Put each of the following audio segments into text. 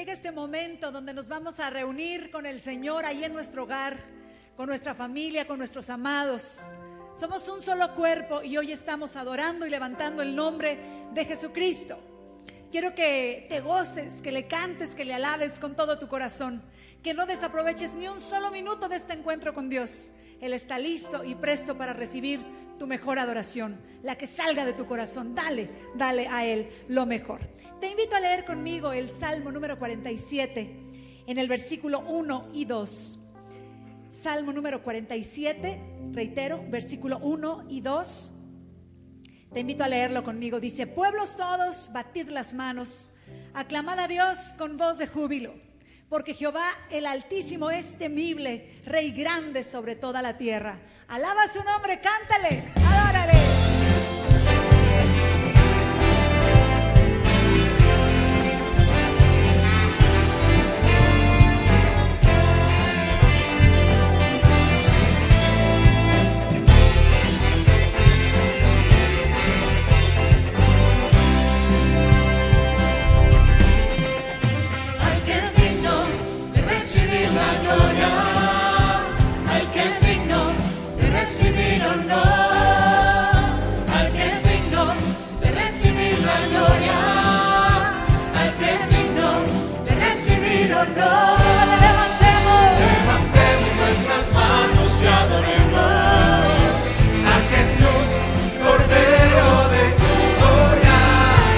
llega este momento donde nos vamos a reunir con el Señor ahí en nuestro hogar, con nuestra familia, con nuestros amados. Somos un solo cuerpo y hoy estamos adorando y levantando el nombre de Jesucristo. Quiero que te goces, que le cantes, que le alabes con todo tu corazón, que no desaproveches ni un solo minuto de este encuentro con Dios. Él está listo y presto para recibir tu mejor adoración, la que salga de tu corazón. Dale a Él lo mejor. Te invito a leer conmigo el Salmo número 47 en el versículo 1 y 2. Salmo número 47, reitero, versículo 1 y 2. Te invito a leerlo conmigo. Dice: pueblos todos, batid las manos, aclamad a Dios con voz de júbilo, porque Jehová el Altísimo es temible, Rey grande sobre toda la tierra. Alaba su nombre, cántale, adórale. Recibir honor, al que es digno de recibir la gloria, al que es digno de recibir honor. Levantemos nuestras manos y adoremos a Jesús, Cordero de tu gloria,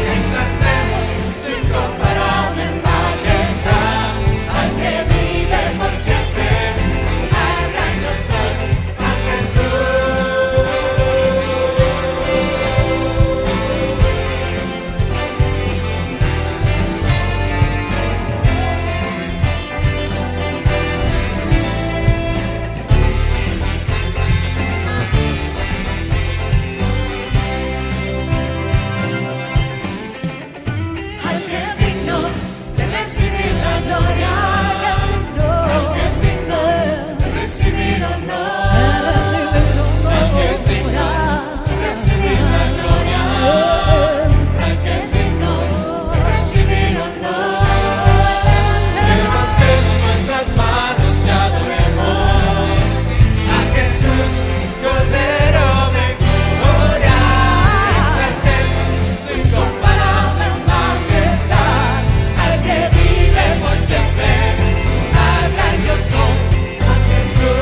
y exaltemos su incomparable majestad, al que vive por siempre, al gran yo soy. Recibir la gloria, al que es digno de recibir honor, al que es digno de recibir la gloria, al que es digno de recibir honor. Levantemos nuestras manos y adoremos a Jesús, Cordero de gloria, exaltemos su incomparable majestad, al que vive por siempre, al gran yo soy, a Jesús.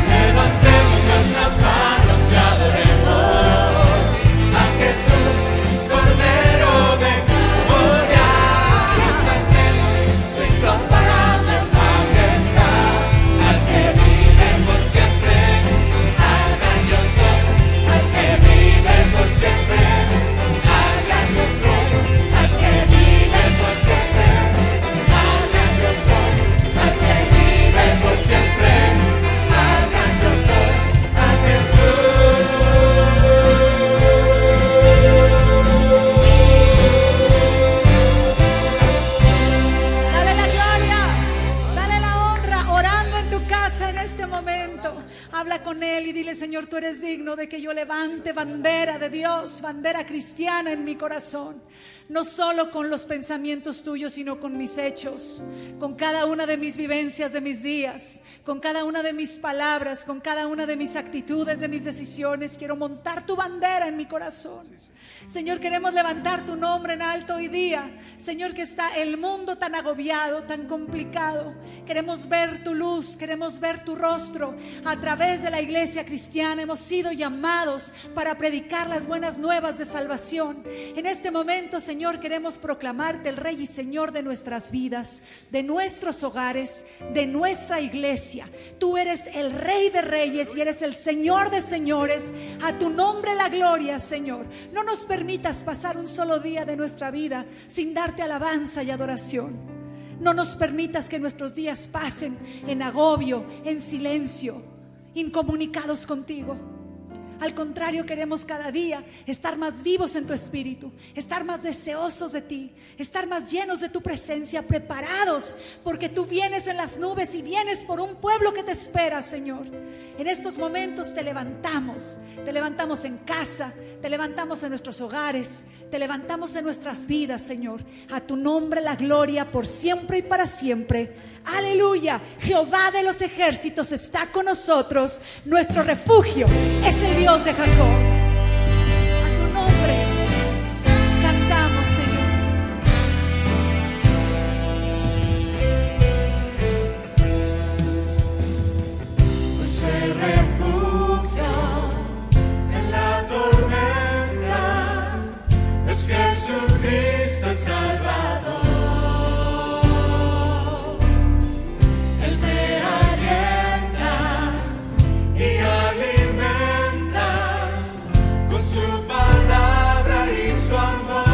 Levantemos nuestras manos y adoremos a Jesús, Cordero de gloria, exaltemos su incomparable majestad, al que vive por siempre, al gran yo soy, al que vive por siempre, al gran yo soy, al que vive por siempre, al gran yo soy, al que vive por siempre, al gran yo soy, a Jesús. Dale la gloria, dale la honra, orando en tu casa en este momento. Habla con Él y dile: Señor, tú eres digno de que yo levante bandera de Dios, bandera cristiana en mi corazón. No solo con los pensamientos tuyos, sino con mis hechos, con cada una de mis vivencias de mis días, con cada una de mis palabras, con cada una de mis actitudes, de mis decisiones. Quiero montar tu bandera en mi corazón. Señor, queremos levantar tu nombre en alto hoy día. Señor, que está el mundo tan agobiado, tan complicado. Queremos ver tu luz, queremos ver tu rostro. A través de la iglesia cristiana hemos sido llamados para predicar las buenas nuevas de salvación. En este momento, Señor, queremos proclamarte el Rey y Señor de nuestras vidas, de nuestros hogares, de nuestra iglesia. Tú eres el Rey de reyes y eres el Señor de señores. A tu nombre la gloria, Señor. No nos permitas pasar un solo día de nuestra vida sin darte alabanza y adoración. No nos permitas que nuestros días pasen en agobio, en silencio, incomunicados contigo. Al contrario, queremos cada día estar más vivos en tu espíritu, estar más deseosos de ti, estar más llenos de tu presencia, preparados, porque tú vienes en las nubes y vienes por un pueblo que te espera, Señor. En estos momentos te levantamos en casa, Te levantamos en nuestros hogares, te levantamos en nuestras vidas, Señor. A tu nombre la gloria por siempre y para siempre. Aleluya. Jehová de los ejércitos está con nosotros. Nuestro refugio es el Dios de Jacob. A tu nombre cantamos, Señor. Se refugio en la tormenta, es Jesucristo el Salvador. Él me alienta y alimenta con su palabra y su amor.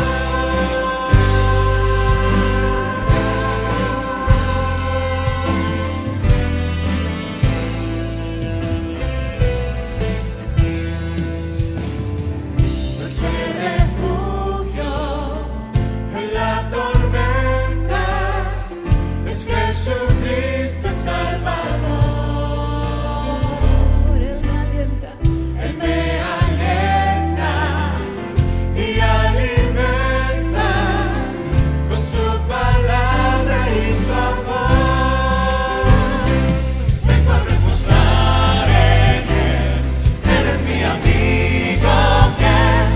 Jesucristo el Salvador, Él me alienta. Él me alienta y alimenta con su palabra y su amor. Vengo a reposar en Él, Él es mi amigo fiel,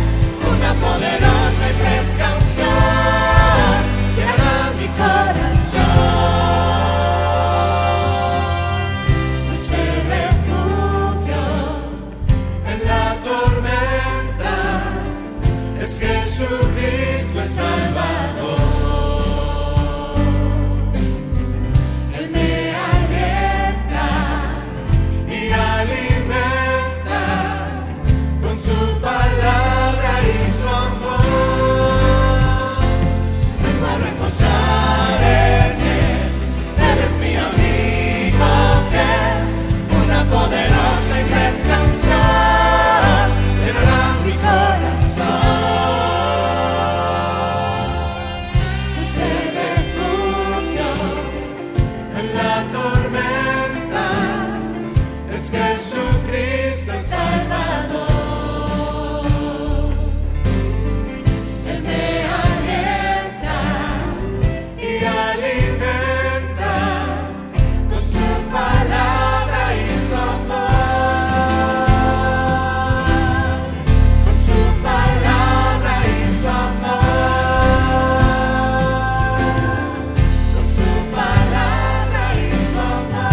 una poderosa y fresca unción llenará mi corazón. Es Jesucristo el Salvador. Él me alienta y alimenta con su palabra y su amor. Vengo a reposar en Él, Él es mi amigo fiel, una poderosa y fresca unción llenará mi corazón. Es Jesucristo el Salvador. Él me alienta y alimenta con su palabra y su amor. Con su palabra y su amor. Con su palabra y su amor.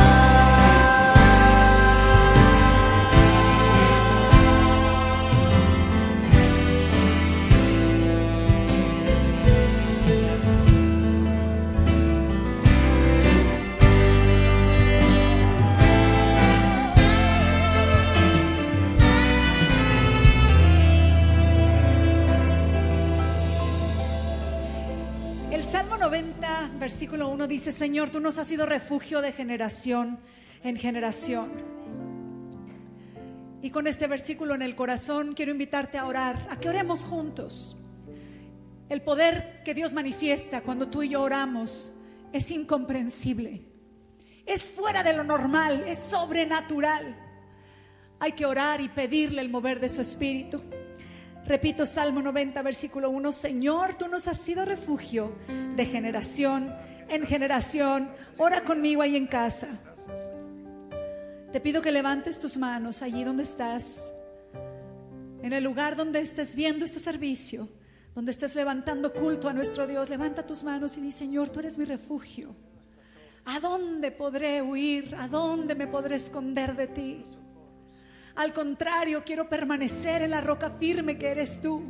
El Salmo 90, versículo 1 dice: Señor, tú nos has sido refugio de generación en generación. Y con este versículo en el corazón quiero invitarte a orar, a que oremos juntos. El poder que Dios manifiesta cuando tú y yo oramos es incomprensible, es fuera de lo normal, es sobrenatural. Hay que orar y pedirle el mover de su espíritu. Repito, Salmo 90, versículo 1: Señor, tú nos has sido refugio de generación en generación. Ora conmigo ahí en casa. Te pido que levantes tus manos allí donde estás, en el lugar donde estés viendo este servicio, donde estés levantando culto a nuestro Dios. Levanta tus manos y di: Señor, tú eres mi refugio. ¿A dónde podré huir? ¿A dónde me podré esconder de ti? Al contrario, quiero permanecer en la roca firme que eres tú,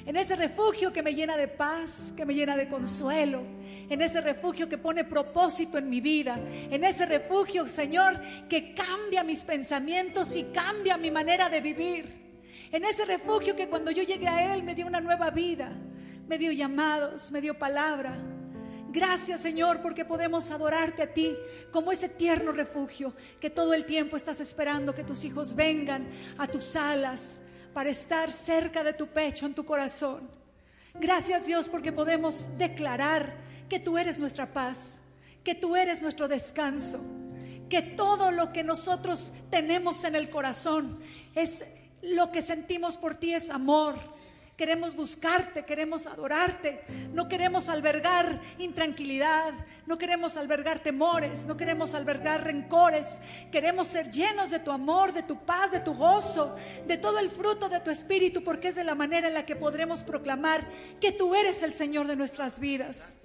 en ese refugio que me llena de paz, que me llena de consuelo, en ese refugio que pone propósito en mi vida, en ese refugio, Señor, que cambia mis pensamientos y cambia mi manera de vivir, en ese refugio que cuando yo llegué a Él me dio una nueva vida, me dio llamados, me dio palabra. Gracias, Señor, porque podemos adorarte a ti como ese tierno refugio que todo el tiempo estás esperando que tus hijos vengan a tus alas para estar cerca de tu pecho, en tu corazón. Gracias, Dios, porque podemos declarar que tú eres nuestra paz, que tú eres nuestro descanso, que todo lo que nosotros tenemos en el corazón es lo que sentimos por ti es amor. Queremos buscarte, queremos adorarte. No queremos albergar intranquilidad, no queremos albergar temores, no queremos albergar rencores. Queremos ser llenos de tu amor, de tu paz, de tu gozo, de todo el fruto de tu espíritu, porque es de la manera en la que podremos proclamar que tú eres el Señor de nuestras vidas.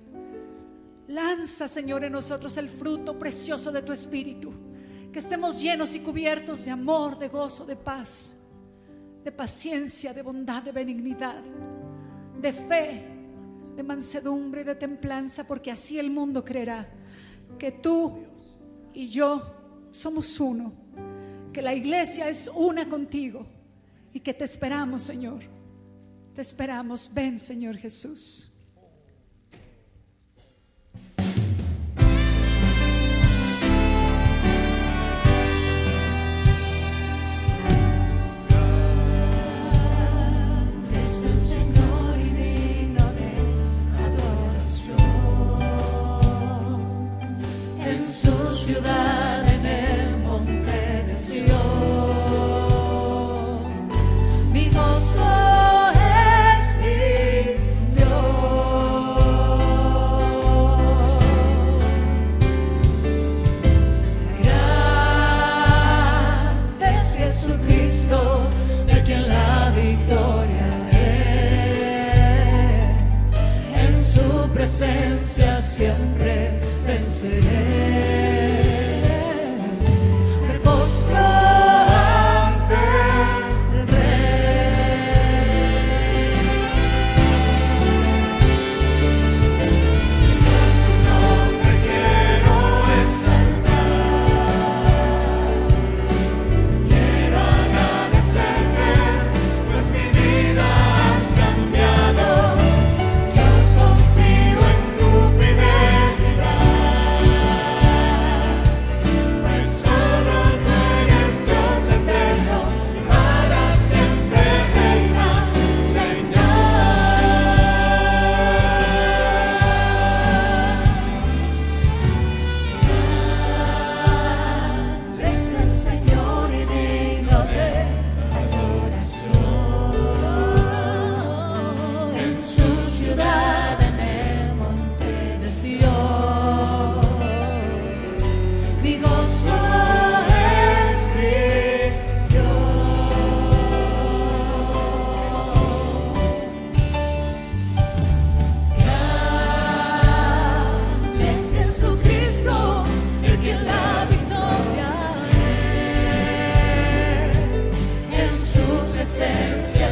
Lanza, Señor, en nosotros el fruto precioso de tu espíritu. Que estemos llenos y cubiertos de amor, de gozo, de paz, de paciencia, de bondad, de benignidad, de fe, de mansedumbre y de templanza, porque así el mundo creerá que tú y yo somos uno, que la iglesia es una contigo y que te esperamos, Señor. Te esperamos. Ven, Señor Jesús. Ciudad en el monte de Sión, mi gozo es mi Dios. Grande es Jesucristo, de quien la victoria es. En su presencia siempre venceré. Me postro ante el Rey. Señor, tu nombre quiero exaltar. Quiero agradecerte, pues mi vida has cambiado. Yo confío en tu fidelidad.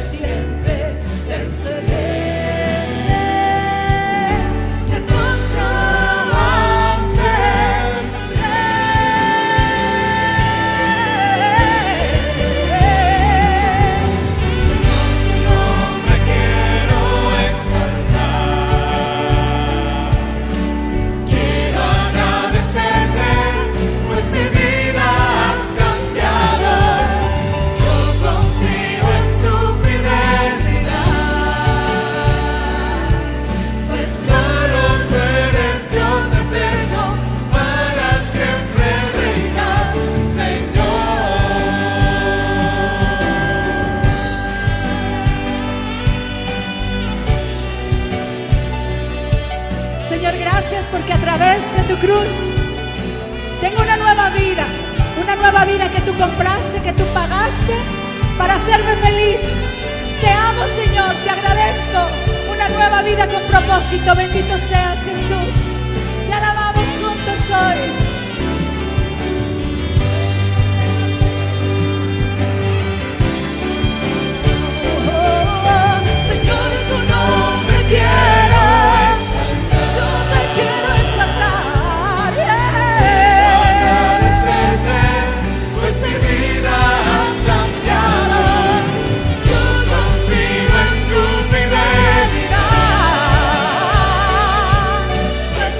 Siempre venceré. Me postro ante el Rey. Señor, tu nombre quiero exaltar. Quiero agradecerte, pues mi vida has cambiado. Yo confío en tu fidelidad, pues solo tú eres Dios eterno, para siempre reinas, Señor. Señor, gracias porque a través de tu cruz tengo una nueva vida que tú compraste, que tú pagaste para hacerme feliz. Te amo, Señor, te agradezco. Una nueva vida con propósito. Bendito seas, Jesús. Te alabamos juntos hoy. Señor, tu nombre quiero exaltar. Yo te quiero exaltar. Agradecerte, pues mi vida has cambiado. Yo confío en tu fidelidad, pues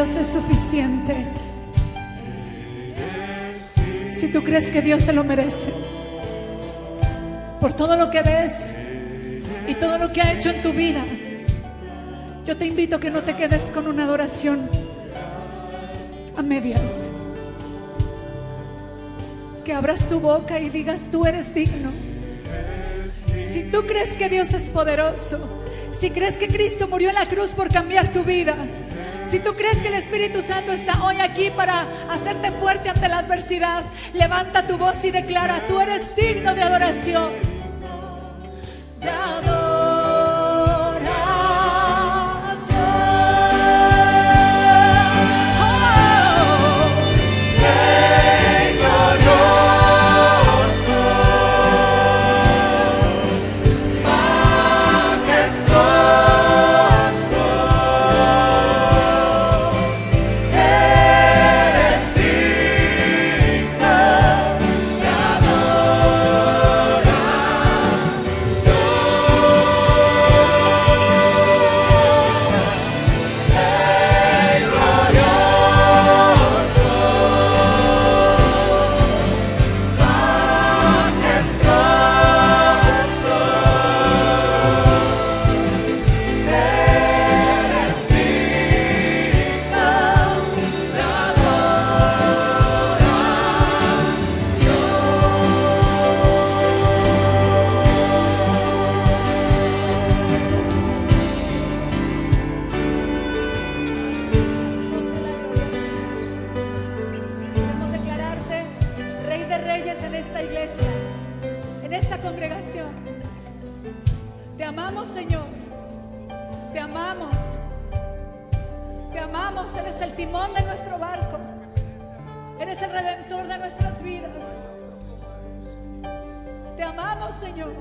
Dios es suficiente, si tú crees que Dios se lo merece, por todo lo que ves y todo lo que ha hecho en tu vida, yo te invito a que no te quedes con una adoración a medias. Que abras tu boca y digas: tú eres digno. Si tú crees que Dios es poderoso, si crees que Cristo murió en la cruz por cambiar tu vida, si tú crees que el Espíritu Santo está hoy aquí para hacerte fuerte ante la adversidad, levanta tu voz y declara: tú eres digno de adoración, de adoración. Eres el timón de nuestro barco, eres el redentor de nuestras vidas. Te amamos, Señor.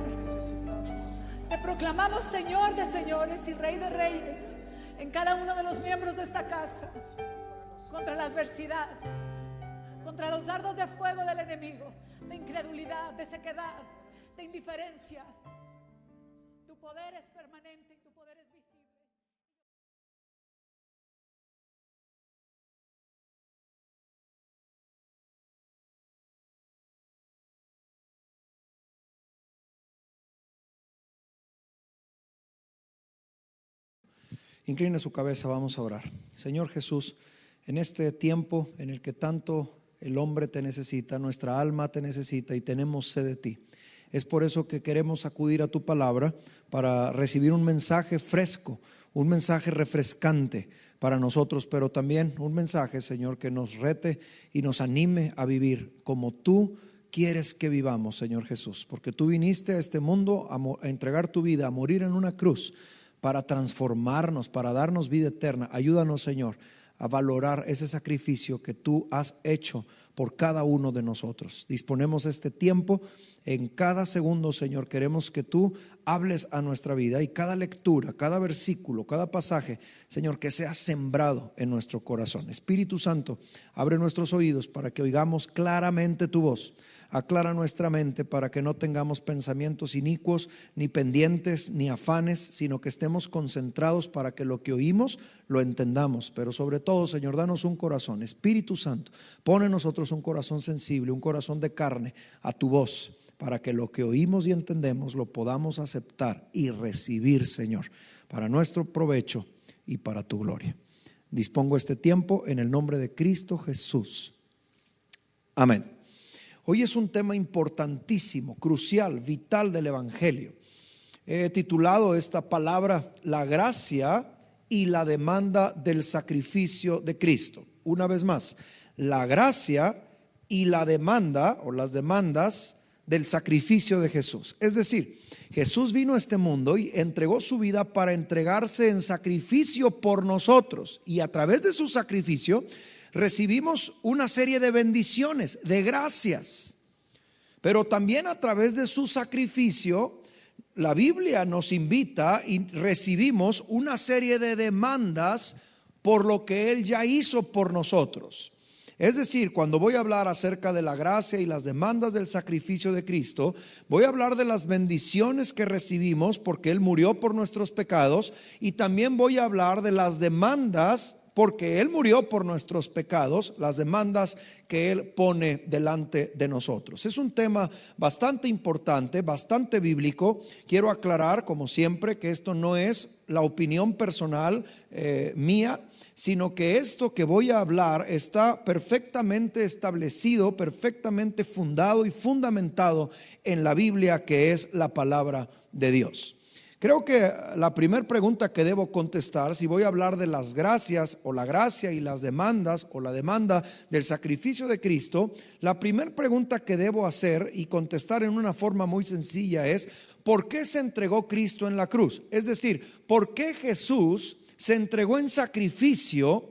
Te proclamamos Señor de señores y Rey de reyes en cada uno de los miembros de esta casa, contra la adversidad, contra los dardos de fuego del enemigo, de incredulidad, de sequedad, de indiferencia. Tu poder es permanente y tu poder es visible. Incline su cabeza, vamos a orar. Señor Jesús, en este tiempo en el que tanto el hombre te necesita, nuestra alma te necesita y tenemos sed de ti, es por eso que queremos acudir a tu palabra para recibir un mensaje fresco, un mensaje refrescante para nosotros, pero también un mensaje, Señor, que nos rete y nos anime a vivir como tú quieres que vivamos, Señor Jesús, porque tú viniste a este mundo a entregar tu vida, a morir en una cruz, para transformarnos, para darnos vida eterna. Ayúdanos, Señor, a valorar ese sacrificio que tú has hecho por cada uno de nosotros. Disponemos este tiempo. En cada segundo, Señor, queremos que tú hables a nuestra vida, y cada lectura, cada versículo, cada pasaje, Señor, que sea sembrado en nuestro corazón. Espíritu Santo, abre nuestros oídos para que oigamos claramente tu voz. Aclara nuestra mente para que no tengamos pensamientos inicuos, ni pendientes, ni afanes, sino que estemos concentrados para que lo que oímos lo entendamos. Pero sobre todo, Señor, danos un corazón. Espíritu Santo, pon en nosotros un corazón sensible, un corazón de carne a tu voz, para que lo que oímos y entendemos lo podamos aceptar y recibir, Señor, para nuestro provecho y para tu gloria. Dispongo este tiempo en el nombre de Cristo Jesús. Amén. Hoy es un tema importantísimo, crucial, vital del Evangelio. He titulado esta palabra: la gracia y la demanda del sacrificio de Cristo. Una vez más, la gracia y la demanda o las demandas del sacrificio de Jesús. Es decir, Jesús vino a este mundo y entregó su vida para entregarse en sacrificio por nosotros, y a través de su sacrificio recibimos una serie de bendiciones, de gracias. Pero también a través de su sacrificio, la Biblia nos invita y recibimos una serie de demandas por lo que Él ya hizo por nosotros. Es decir, cuando voy a hablar acerca de la gracia y las demandas del sacrificio de Cristo, voy a hablar de las bendiciones que recibimos porque Él murió por nuestros pecados, y también voy a hablar de las demandas porque Él murió por nuestros pecados, las demandas que Él pone delante de nosotros. Es un tema bastante importante, bastante bíblico. Quiero aclarar, como siempre, que esto no es la opinión personal mía, sino que esto que voy a hablar está perfectamente establecido, perfectamente fundado y fundamentado en la Biblia, que es la palabra de Dios. Creo que la primera pregunta que debo contestar, si voy a hablar de las gracias o la gracia y las demandas o la demanda del sacrificio de Cristo, la primera pregunta que debo hacer y contestar en una forma muy sencilla es: ¿por qué se entregó Cristo en la cruz? Es decir, ¿por qué Jesús se entregó en sacrificio?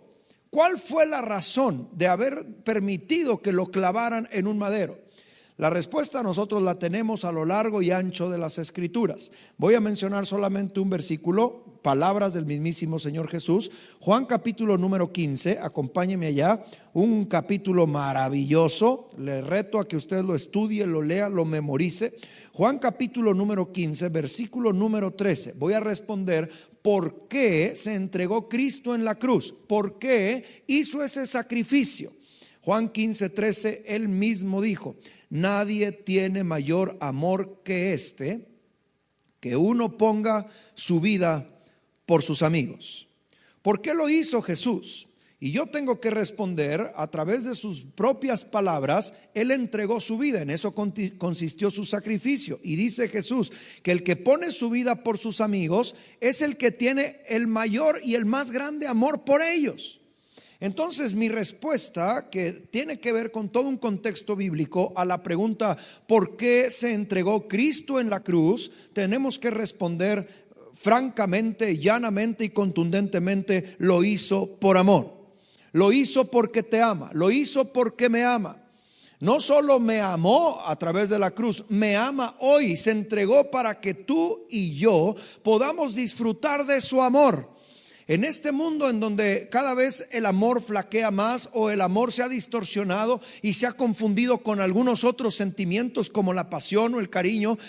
¿Cuál fue la razón de haber permitido que lo clavaran en un madero? La respuesta nosotros la tenemos a lo largo y ancho de las Escrituras. Voy a mencionar solamente un versículo, palabras del mismísimo Señor Jesús. Juan capítulo número 15, acompáñeme allá. Un capítulo maravilloso. Le reto a que usted lo estudie, lo lea, lo memorice. Juan capítulo número 15, versículo número 13. Voy a responder por qué se entregó Cristo en la cruz, por qué hizo ese sacrificio. Juan 15, 13, Él mismo dijo: nadie tiene mayor amor que este, que uno ponga su vida por sus amigos. ¿Por qué lo hizo Jesús? Y yo tengo que responder a través de sus propias palabras. Él entregó su vida, en eso consistió su sacrificio. Y dice Jesús que el que pone su vida por sus amigos es el que tiene el mayor y el más grande amor por ellos. Entonces mi respuesta, que tiene que ver con todo un contexto bíblico a la pregunta ¿por qué se entregó Cristo en la cruz?, tenemos que responder francamente, llanamente y contundentemente: lo hizo por amor. Lo hizo porque te ama, lo hizo porque me ama. No solo me amó a través de la cruz, me ama hoy. Se entregó para que tú y yo podamos disfrutar de su amor. En este mundo en donde cada vez el amor flaquea más, o el amor se ha distorsionado y se ha confundido con algunos otros sentimientos como la pasión o el cariño,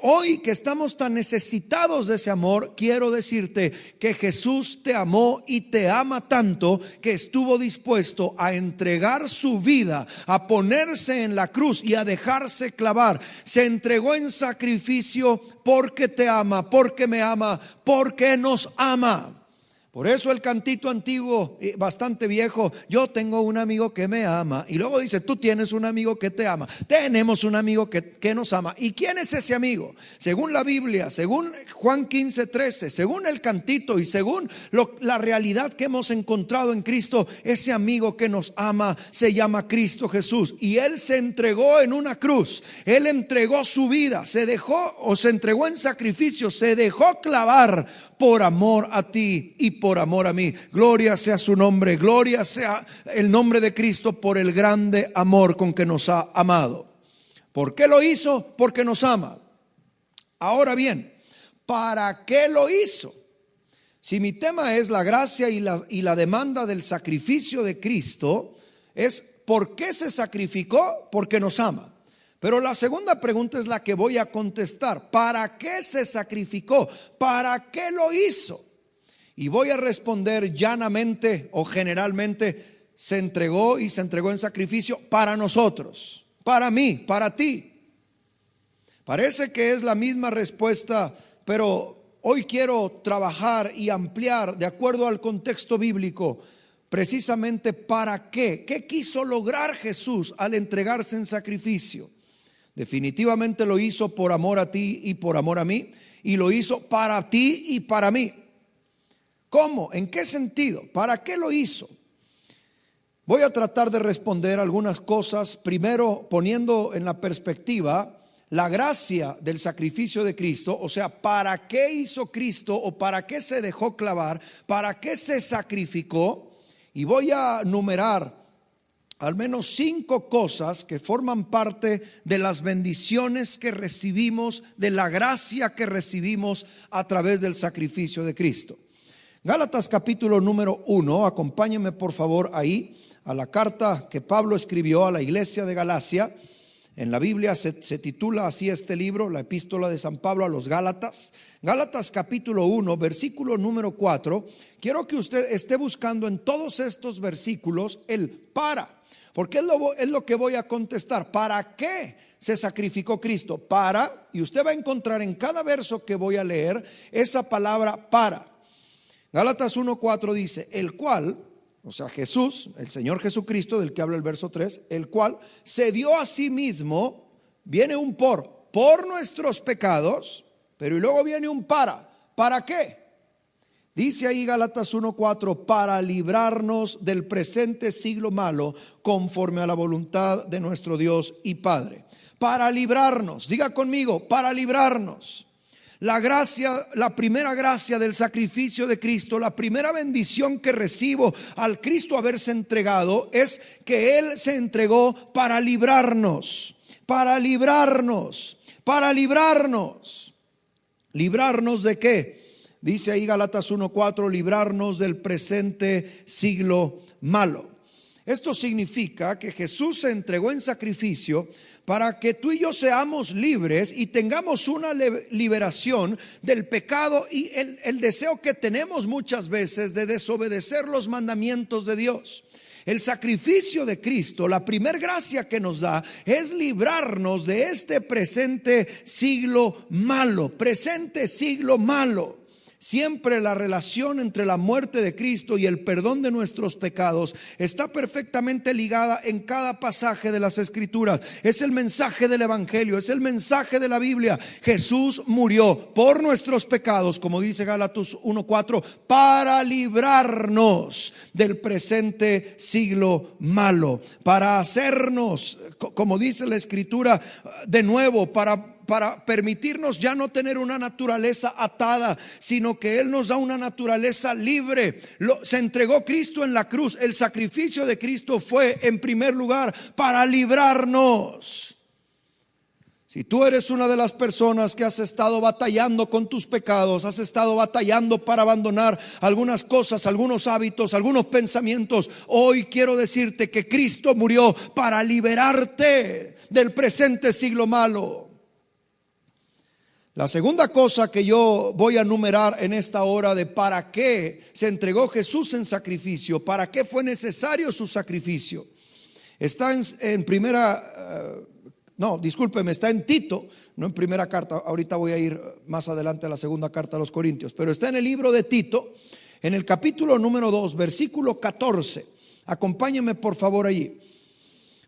hoy que estamos tan necesitados de ese amor, quiero decirte que Jesús te amó y te ama tanto que estuvo dispuesto a entregar su vida, a ponerse en la cruz y a dejarse clavar. Se entregó en sacrificio porque te ama, porque me ama, porque nos ama. Por eso el cantito antiguo, bastante viejo: yo tengo un amigo que me ama. Y luego dice: tú tienes un amigo que te ama. Tenemos un amigo que nos ama. ¿Y quién es ese amigo? Según la Biblia, según Juan 15, 13, según el cantito y según la realidad que hemos encontrado en Cristo, ese amigo que nos ama se llama Cristo Jesús. Y Él se entregó en una cruz. Él entregó su vida, se entregó en sacrificio, se dejó clavar por amor a ti y por amor a mí. Gloria sea su nombre, gloria sea el nombre de Cristo por el grande amor con que nos ha amado. ¿Por qué lo hizo? Porque nos ama. Ahora bien, ¿para qué lo hizo? Si mi tema es la gracia y la demanda del sacrificio de Cristo, es ¿por qué se sacrificó? Porque nos ama. Pero la segunda pregunta es la que voy a contestar: ¿para qué se sacrificó? ¿Para qué lo hizo? Y voy a responder llanamente o generalmente: se entregó en sacrificio para nosotros, para mí, para ti. Parece que es la misma respuesta, pero hoy quiero trabajar y ampliar de acuerdo al contexto bíblico. Precisamente ¿para qué? ¿Qué quiso lograr Jesús al entregarse en sacrificio? Definitivamente lo hizo por amor a ti y por amor a mí, y lo hizo para ti y para mí. ¿Cómo? ¿En qué sentido? ¿Para qué lo hizo? Voy a tratar de responder algunas cosas, primero poniendo en la perspectiva la gracia del sacrificio de Cristo, o sea, ¿para qué hizo Cristo o para qué se dejó clavar? ¿Para qué se sacrificó? Y voy a numerar al menos 5 cosas que forman parte de las bendiciones que recibimos, de la gracia que recibimos a través del sacrificio de Cristo. Gálatas capítulo número 1, acompáñenme por favor ahí a la carta que Pablo escribió a la iglesia de Galacia. En la Biblia se titula así este libro, la epístola de San Pablo a los Gálatas. Gálatas capítulo 1, versículo número 4. Quiero que usted esté buscando en todos estos versículos el para, porque es lo que voy a contestar. ¿Para qué se sacrificó Cristo? Para, y usted va a encontrar en cada verso que voy a leer esa palabra para. Gálatas 1:4 dice, el cual, o sea Jesús, el Señor Jesucristo, del que habla el verso 3, el cual se dio a sí mismo, viene un por nuestros pecados, pero y luego viene un ¿para qué? Dice ahí Gálatas 1:4, para librarnos del presente siglo malo, conforme a la voluntad de nuestro Dios y Padre. Para librarnos, diga conmigo, para librarnos. La gracia, la primera gracia del sacrificio de Cristo, la primera bendición que recibo al Cristo haberse entregado, es que Él se entregó para librarnos, para librarnos, para librarnos. ¿Librarnos de qué? Dice ahí Gálatas 1:4, librarnos del presente siglo malo. Esto significa que Jesús se entregó en sacrificio para que tú y yo seamos libres y tengamos una liberación del pecado y el deseo que tenemos muchas veces de desobedecer los mandamientos de Dios. El sacrificio de Cristo, la primer gracia que nos da es librarnos de este presente siglo malo, presente siglo malo. Siempre la relación entre la muerte de Cristo y el perdón de nuestros pecados está perfectamente ligada en cada pasaje de las Escrituras. Es el mensaje del Evangelio, es el mensaje de la Biblia. Jesús murió por nuestros pecados, como dice Gálatas 1:4, para librarnos del presente siglo malo, para hacernos, como dice la Escritura, de nuevo, para permitirnos ya no tener una naturaleza atada, sino que Él nos da una naturaleza libre. Se entregó Cristo en la cruz. El sacrificio de Cristo fue en primer lugar para librarnos. Si tú eres una de las personas que has estado batallando con tus pecados, has estado batallando para abandonar algunas cosas, algunos hábitos, algunos pensamientos, hoy quiero decirte que Cristo murió para liberarte del presente siglo malo. La segunda cosa que yo voy a enumerar en esta hora de para qué se entregó Jesús en sacrificio, para qué fue necesario su sacrificio, está en está en Tito, no en primera carta. Ahorita voy a ir más adelante a la segunda carta a los Corintios, pero está en el libro de Tito, en el capítulo número 2, versículo 14. Acompáñenme por favor allí.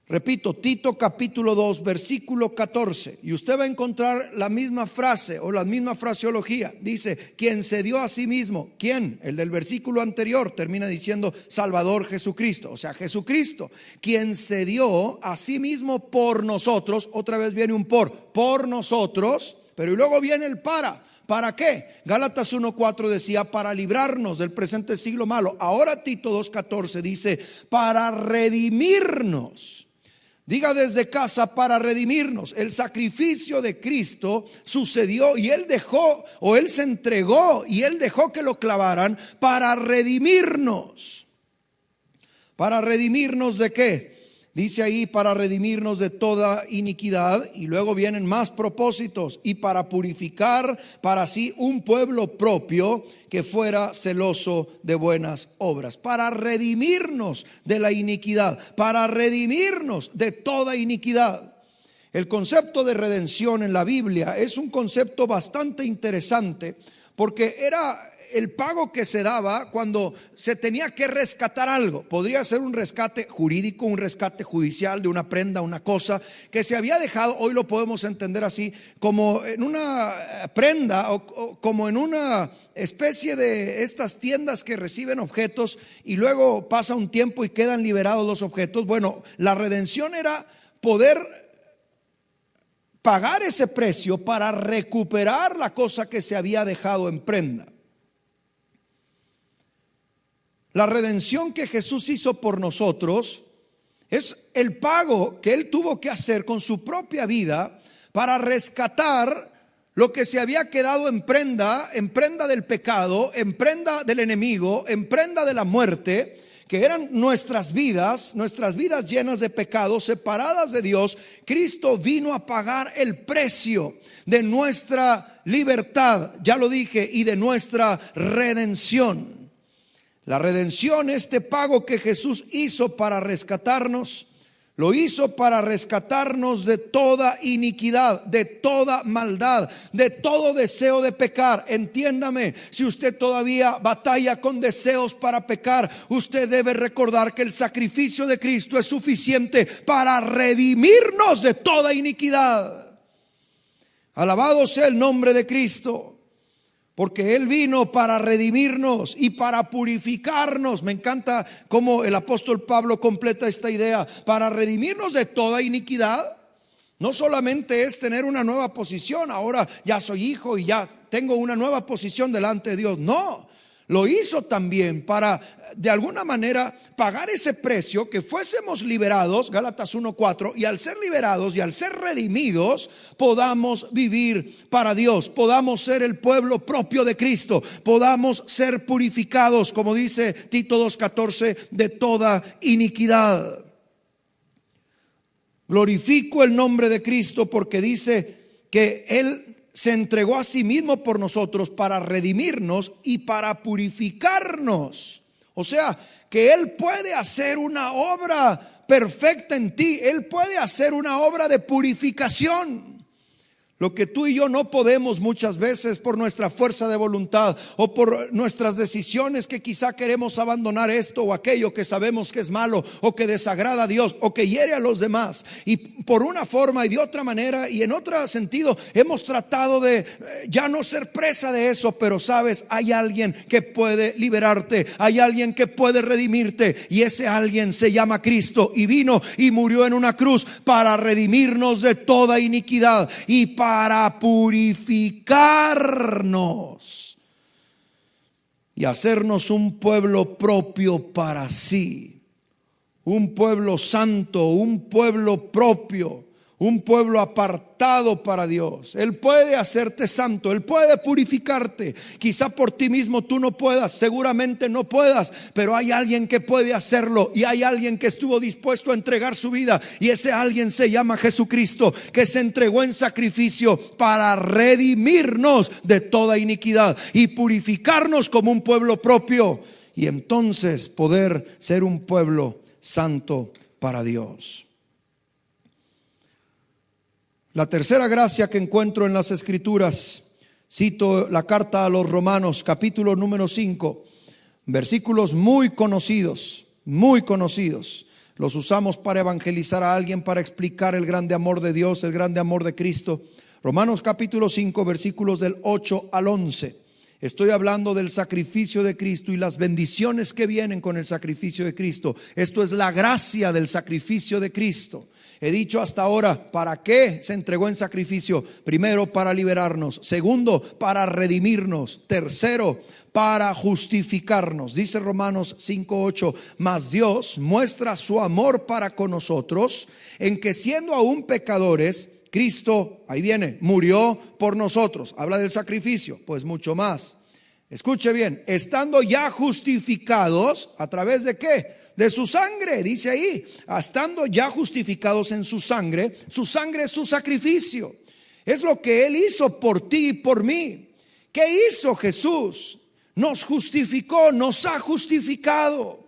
Repito, Tito capítulo 2, versículo 14. Y usted va a encontrar la misma frase o la misma fraseología. Dice, quien se dio a sí mismo. ¿Quién? El del versículo anterior termina diciendo Salvador Jesucristo. O sea, Jesucristo, quien se dio a sí mismo por nosotros. Otra vez viene un por nosotros. Pero y luego viene el ¿Para qué? Gálatas 1:4 decía para librarnos del presente siglo malo. Ahora Tito 2:14 dice para redimirnos. Diga desde casa, para redimirnos. El sacrificio de Cristo sucedió y Él dejó, o Él se entregó y Él dejó que lo clavaran para redimirnos. ¿Para redimirnos de qué? Dice ahí para redimirnos de toda iniquidad, y luego vienen más propósitos, y para purificar para sí un pueblo propio que fuera celoso de buenas obras. Para redimirnos de la iniquidad, para redimirnos de toda iniquidad. El concepto de redención en la Biblia es un concepto bastante interesante, porque era el pago que se daba cuando se tenía que rescatar algo. Podría ser un rescate jurídico, un rescate judicial de una prenda, una cosa que se había dejado. Hoy lo podemos entender así, como en una prenda o como en una especie de estas tiendas que reciben objetos y luego pasa un tiempo y quedan liberados los objetos. Bueno, la redención era poder pagar ese precio para recuperar la cosa que se había dejado en prenda. La redención que Jesús hizo por nosotros es el pago que Él tuvo que hacer con su propia vida para rescatar lo que se había quedado en prenda del pecado, en prenda del enemigo, en prenda de la muerte, que eran nuestras vidas llenas de pecados, separadas de Dios, Cristo vino a pagar el precio de nuestra libertad, ya lo dije, y de nuestra redención. La redención, este pago que Jesús hizo para rescatarnos, lo hizo para rescatarnos de toda iniquidad, de toda maldad, de todo deseo de pecar. Entiéndame, si usted todavía batalla con deseos para pecar, usted debe recordar que el sacrificio de Cristo es suficiente para redimirnos de toda iniquidad. Alabado sea el nombre de Cristo. Porque Él vino para redimirnos y para purificarnos. Me encanta cómo el apóstol Pablo completa esta idea. Para redimirnos de toda iniquidad. No solamente es tener una nueva posición, ahora ya soy hijo y ya tengo una nueva posición delante de Dios. No, lo hizo también para de alguna manera pagar ese precio, que fuésemos liberados, Gálatas 1:4, y al ser liberados y al ser redimidos podamos vivir para Dios, podamos ser el pueblo propio de Cristo, podamos ser purificados, como dice Tito 2:14, de toda iniquidad. Glorifico el nombre de Cristo porque dice que Él se entregó a sí mismo por nosotros para redimirnos y para purificarnos. O sea, que Él puede hacer una obra perfecta en ti. Él puede hacer una obra de purificación. Lo que tú y yo no podemos muchas veces por nuestra fuerza de voluntad o por nuestras decisiones, que quizá queremos abandonar esto o aquello que sabemos que es malo o que desagrada a Dios o que hiere a los demás, y por una forma y de otra manera y en otro sentido hemos tratado de ya no ser presa de eso. Pero sabes, hay alguien que puede liberarte, hay alguien que puede redimirte, y ese alguien se llama Cristo, y vino y murió en una cruz para redimirnos de toda iniquidad y para purificarnos y hacernos un pueblo propio para sí, un pueblo santo, un pueblo propio, un pueblo apartado para Dios. Él puede hacerte santo, Él puede purificarte. Quizá por ti mismo tú no puedas, seguramente no puedas, pero hay alguien que puede hacerlo, y hay alguien que estuvo dispuesto a entregar su vida, y ese alguien se llama Jesucristo, que se entregó en sacrificio para redimirnos de toda iniquidad y purificarnos como un pueblo propio, y entonces poder ser un pueblo santo para Dios. La tercera gracia que encuentro en las Escrituras, cito la carta a los Romanos, capítulo número 5, versículos muy conocidos, los usamos para evangelizar a alguien, para explicar el grande amor de Dios, el grande amor de Cristo. Romanos capítulo 5, versículos del 8 al 11. Estoy hablando del sacrificio de Cristo y las bendiciones que vienen con el sacrificio de Cristo. Esto es la gracia del sacrificio de Cristo. He dicho hasta ahora, ¿para qué se entregó en sacrificio? Primero, para liberarnos. Segundo, para redimirnos. Tercero, para justificarnos. Dice Romanos 5:8, mas Dios muestra su amor para con nosotros en que, siendo aún pecadores, Cristo, ahí viene, murió por nosotros. Habla del sacrificio, pues mucho más. Escuche bien, estando ya justificados, ¿a través de qué? De su sangre, dice ahí, estando ya justificados en su sangre es su sacrificio. Es lo que Él hizo por ti y por mí. ¿Qué hizo Jesús? Nos justificó, nos ha justificado.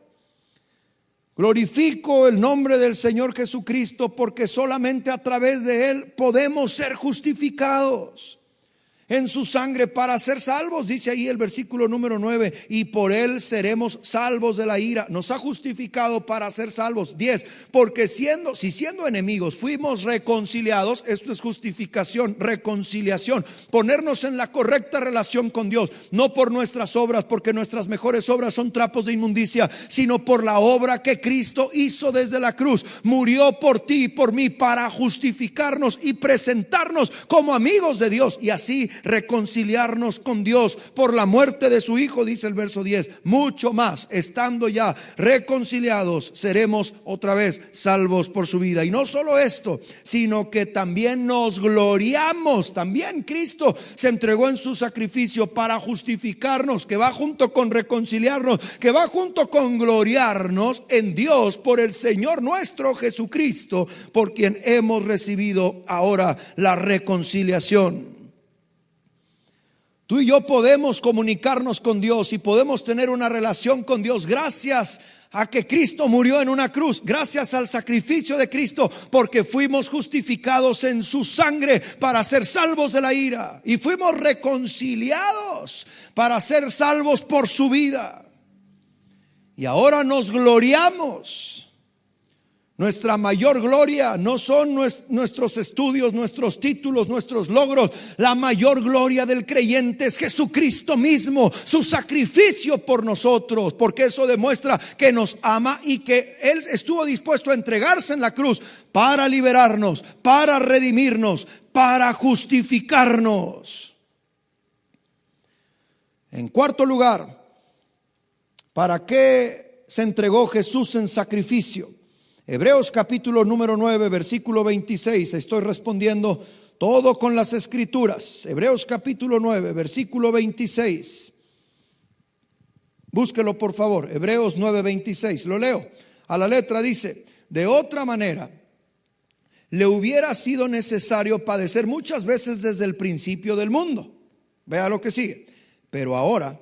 Glorifico el nombre del Señor Jesucristo, porque solamente a través de Él podemos ser justificados. En su sangre para ser salvos, dice ahí el versículo número 9, y por Él seremos salvos de la ira. Nos ha justificado para ser salvos. 10, porque siendo enemigos fuimos reconciliados. Esto es justificación, reconciliación, ponernos en la correcta relación con Dios, no por nuestras obras, porque nuestras mejores obras son trapos de inmundicia, sino por la obra que Cristo hizo desde la cruz. Murió por ti y por mí para justificarnos y presentarnos como amigos de Dios, y así reconciliarnos con Dios por la muerte de su Hijo, dice el verso 10, mucho más, estando ya reconciliados, seremos otra vez salvos por su vida. Y no solo esto, sino que también nos gloriamos. También Cristo se entregó en su sacrificio para justificarnos, que va junto con reconciliarnos, que va junto con gloriarnos en Dios por el Señor nuestro Jesucristo, por quien hemos recibido ahora la reconciliación. Tú y yo podemos comunicarnos con Dios y podemos tener una relación con Dios gracias a que Cristo murió en una cruz, gracias al sacrificio de Cristo, porque fuimos justificados en su sangre para ser salvos de la ira, y fuimos reconciliados para ser salvos por su vida. Y ahora nos gloriamos. Nuestra mayor gloria no son nuestros estudios, nuestros títulos, nuestros logros. La mayor gloria del creyente es Jesucristo mismo, su sacrificio por nosotros, porque eso demuestra que nos ama y que Él estuvo dispuesto a entregarse en la cruz para liberarnos, para redimirnos, para justificarnos. En cuarto lugar, ¿para qué se entregó Jesús en sacrificio? Hebreos capítulo número 9, versículo 26. Estoy respondiendo todo con las escrituras. Hebreos capítulo 9, versículo 26. Búsquelo por favor. Hebreos 9, 26. Lo leo a la letra. Dice: de otra manera, le hubiera sido necesario padecer muchas veces desde el principio del mundo. Vea lo que sigue. Pero ahora,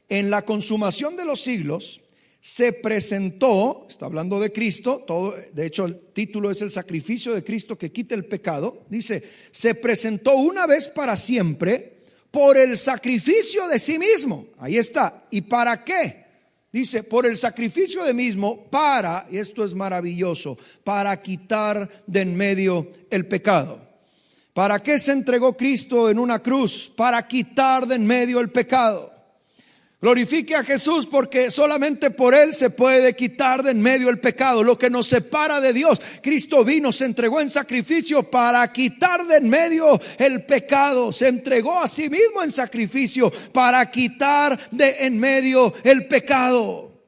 en la consumación de los siglos, se presentó, está hablando de Cristo, todo, de hecho el título es el sacrificio de Cristo que quita el pecado. Dice, se presentó una vez para siempre por el sacrificio de sí mismo. Ahí está. ¿Y para qué? Dice, por el sacrificio de mismo, para, y esto es maravilloso, para quitar de en medio el pecado. ¿Para qué se entregó Cristo en una cruz? Para quitar de en medio el pecado. Glorifique a Jesús, porque solamente por Él se puede quitar de en medio el pecado, lo que nos separa de Dios. Cristo vino, se entregó en sacrificio para quitar de en medio el pecado. Se entregó a sí mismo en sacrificio para quitar de en medio el pecado.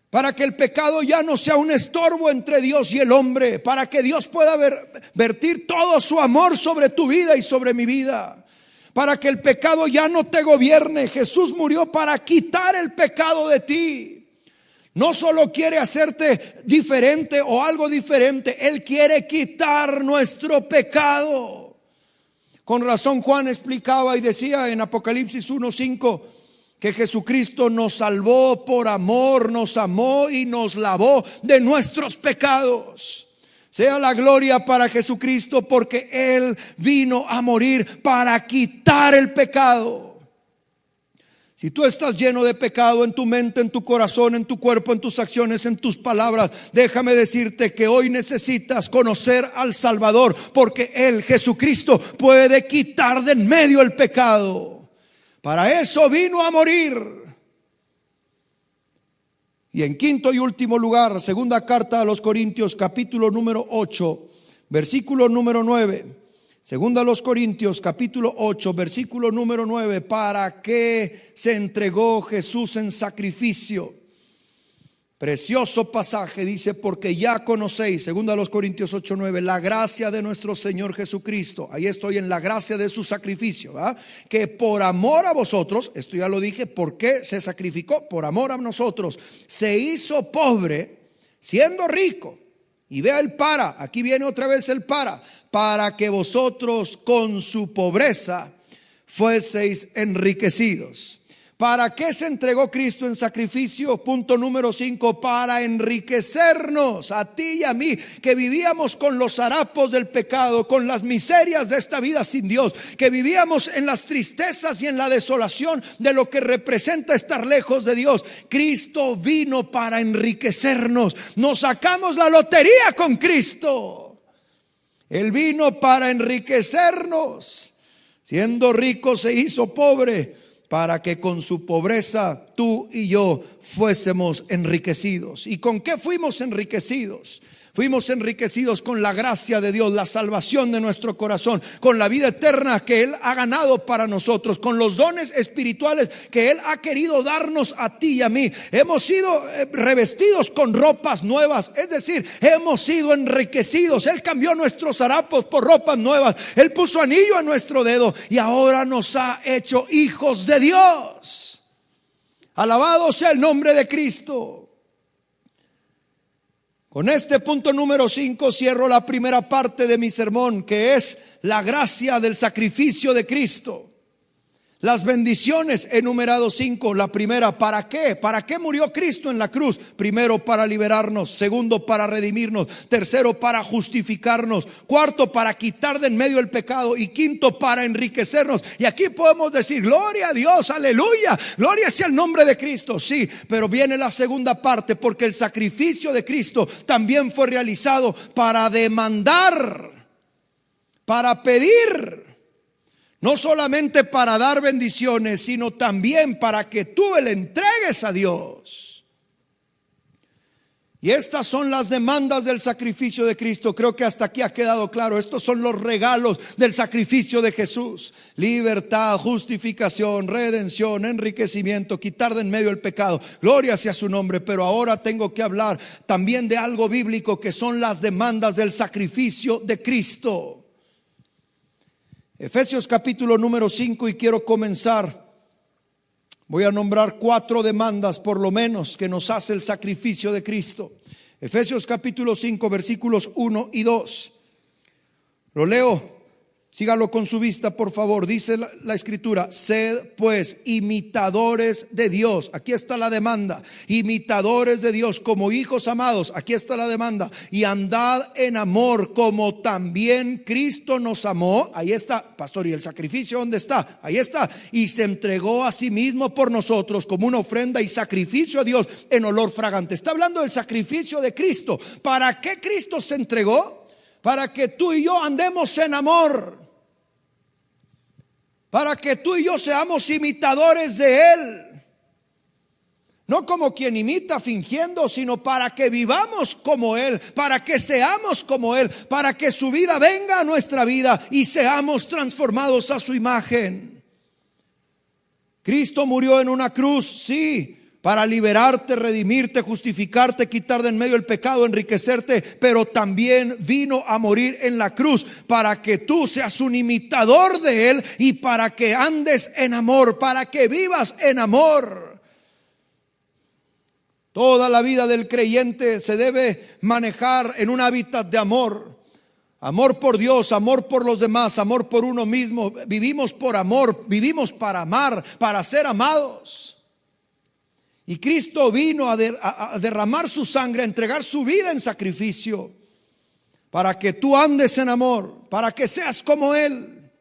Para que el pecado ya no sea un estorbo entre Dios y el hombre. Para que Dios pueda vertir todo su amor sobre tu vida y sobre mi vida. Para que el pecado ya no te gobierne. Jesús murió para quitar el pecado de ti. No solo quiere hacerte diferente o algo diferente, Él quiere quitar nuestro pecado. Con razón Juan explicaba y decía en Apocalipsis 1:5 que Jesucristo nos salvó por amor, nos amó y nos lavó de nuestros pecados. Sea la gloria para Jesucristo, porque Él vino a morir para quitar el pecado. Si tú estás lleno de pecado en tu mente, en tu corazón, en tu cuerpo, en tus acciones, en tus palabras, déjame decirte que hoy necesitas conocer al Salvador, porque Él, Jesucristo, puede quitar de en medio el pecado. Para eso vino a morir. Y en quinto y último lugar, segunda carta a los Corintios, capítulo número 8, versículo número 9. Segunda a los Corintios, capítulo 8, versículo número 9. ¿Para qué se entregó Jesús en sacrificio? Precioso pasaje, dice, porque ya conocéis, segunda a los Corintios 8:9, la gracia de nuestro Señor Jesucristo. Ahí estoy en la gracia de su sacrificio, ¿verdad? Que por amor a vosotros, esto ya lo dije, ¿por qué se sacrificó? Por amor a nosotros, se hizo pobre siendo rico. Y vea el para, aquí viene otra vez el para que vosotros con su pobreza fueseis enriquecidos. ¿Para qué se entregó Cristo en sacrificio? Punto número 5, para enriquecernos a ti y a mí, que vivíamos con los harapos del pecado, con las miserias de esta vida sin Dios, que vivíamos en las tristezas y en la desolación de lo que representa estar lejos de Dios. Cristo vino para enriquecernos. Nos sacamos la lotería con Cristo. Él vino para enriquecernos. Siendo rico se hizo pobre, para que con su pobreza tú y yo fuésemos enriquecidos. ¿Y con qué fuimos enriquecidos? Fuimos enriquecidos con la gracia de Dios, la salvación de nuestro corazón, con la vida eterna que Él ha ganado para nosotros, con los dones espirituales que Él ha querido darnos a ti y a mí. Hemos sido revestidos con ropas nuevas, es decir, hemos sido enriquecidos. Él cambió nuestros harapos por ropas nuevas. Él puso anillo a nuestro dedo y ahora nos ha hecho hijos de Dios. Alabado sea el nombre de Cristo. Con este punto número 5 cierro la primera parte de mi sermón, que es la gracia del sacrificio de Cristo. Las bendiciones, enumerado 5. La primera, ¿para qué? ¿Para qué murió Cristo en la cruz? Primero, para liberarnos. Segundo, para redimirnos. Tercero, para justificarnos. Cuarto, para quitar de en medio el pecado. Y quinto, para enriquecernos. Y aquí podemos decir, gloria a Dios, aleluya, gloria sea el nombre de Cristo. Sí, pero viene la segunda parte, porque el sacrificio de Cristo también fue realizado para demandar, para pedir. No solamente para dar bendiciones, sino también para que tú le entregues a Dios. Y estas son las demandas del sacrificio de Cristo. Creo que hasta aquí ha quedado claro. Estos son los regalos del sacrificio de Jesús: libertad, justificación, redención, enriquecimiento, quitar de en medio el pecado. Gloria sea su nombre. Pero ahora tengo que hablar también de algo bíblico, que son las demandas del sacrificio de Cristo. Efesios capítulo número 5, y quiero comenzar. Voy a nombrar 4 demandas por lo menos que nos hace el sacrificio de Cristo. Efesios capítulo 5, versículos 1 y 2. Lo leo. Sígalo con su vista, por favor. Dice la escritura: sed pues imitadores de Dios. Aquí está la demanda. Imitadores de Dios como hijos amados. Aquí está la demanda. Y andad en amor como también Cristo nos amó. Ahí está, pastor. ¿Y el sacrificio dónde está? Ahí está. Y se entregó a sí mismo por nosotros como una ofrenda y sacrificio a Dios en olor fragante. Está hablando del sacrificio de Cristo. ¿Para qué Cristo se entregó? Para que tú y yo andemos en amor. Para que tú y yo seamos imitadores de Él. No como quien imita fingiendo, sino para que vivamos como Él, para que seamos como Él, para que su vida venga a nuestra vida y seamos transformados a su imagen. Cristo murió en una cruz, sí, para liberarte, redimirte, justificarte, quitar de en medio el pecado, enriquecerte, pero también vino a morir en la cruz para que tú seas un imitador de Él y para que andes en amor, para que vivas en amor. Toda la vida del creyente se debe manejar en un hábitat de amor. Amor por Dios, amor por los demás, amor por uno mismo. Vivimos por amor, vivimos para amar, para ser amados. Y Cristo vino a derramar su sangre, a entregar su vida en sacrificio, para que tú andes en amor, para que seas como Él.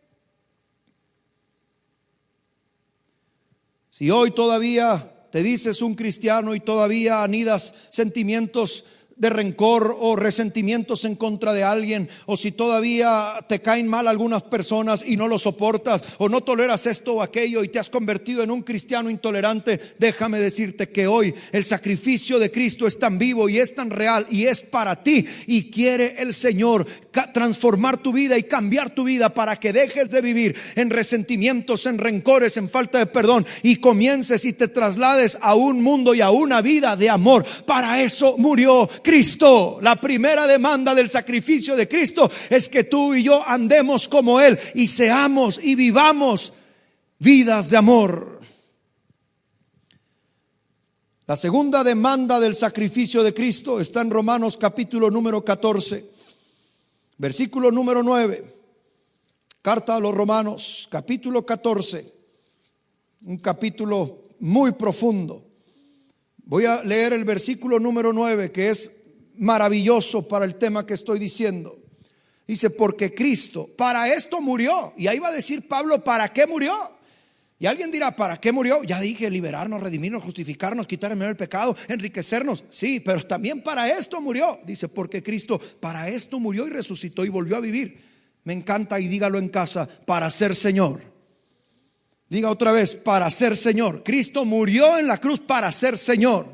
Si hoy todavía te dices un cristiano y todavía anidas sentimientos de rencor o resentimientos en contra de alguien, o si todavía te caen mal algunas personas y no lo soportas, o no toleras esto o aquello y te has convertido en un cristiano intolerante, déjame decirte que hoy el sacrificio de Cristo es tan vivo y es tan real y es para ti, y quiere el Señor transformar tu vida y cambiar tu vida para que dejes de vivir en resentimientos, en rencores, en falta de perdón, y comiences y te traslades a un mundo y a una vida de amor. Para eso murió Cristo. La primera demanda del sacrificio de Cristo es que tú y yo andemos como Él y seamos y vivamos vidas de amor. La segunda demanda del sacrificio de Cristo está en Romanos capítulo número 14, versículo número 9. Carta a los Romanos capítulo 14, un capítulo muy profundo. Voy a leer el versículo número 9, que es maravilloso para el tema que estoy diciendo. Dice: porque Cristo para esto murió. Y ahí va a decir Pablo, ¿para qué murió? Y alguien dirá, ¿para qué murió? Ya dije, liberarnos, redimirnos, justificarnos, quitar en medio el pecado, enriquecernos. Sí, pero también para esto murió. Dice, porque Cristo para esto murió y resucitó y volvió a vivir. Me encanta, y dígalo en casa: para ser Señor. Diga otra vez: para ser Señor. Cristo murió en la cruz para ser Señor,